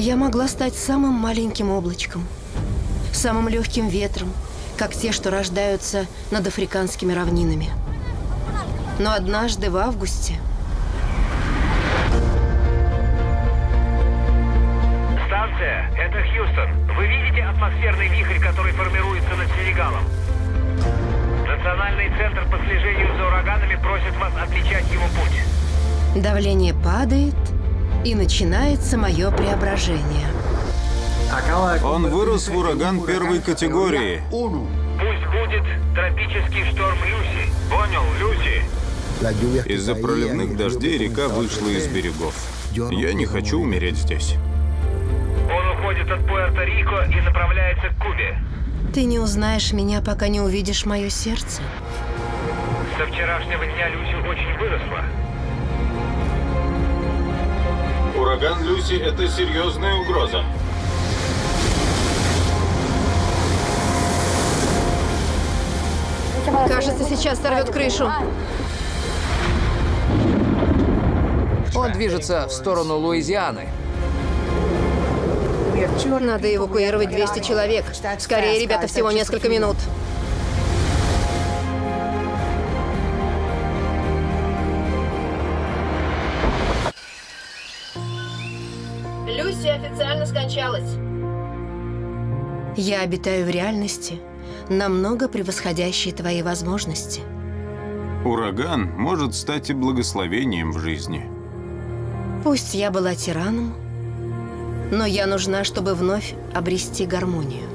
Я могла стать самым маленьким облачком, самым легким ветром, как те, что рождаются над африканскими равнинами. Но однажды в августе... Станция, это Хьюстон. Вы видите атмосферный вихрь, который формируется над Сенегалом? Национальный центр по слежению за ураганами просит вас отличать его путь. Давление падает, и начинается мое преображение. Он вырос в ураган первой категории. Пусть будет тропический шторм Люси. Понял, Люси? Из-за проливных дождей река вышла из берегов. Я не хочу умереть здесь. Он уходит от Пуэрто-Рико и направляется к Кубе. Ты не узнаешь меня, пока не увидишь мое сердце. Со вчерашнего дня Люси очень выросла. Ураган Люси — это серьезная угроза. Кажется, сейчас сорвет крышу. Он движется в сторону Луизианы. Надо эвакуировать 200 человек. Скорее, ребята, всего несколько минут. Люси официально скончалась. Я обитаю в реальности, намного превосходящей твои возможности. Ураган может стать и благословением в жизни. Пусть я была тираном, но я нужна, чтобы вновь обрести гармонию.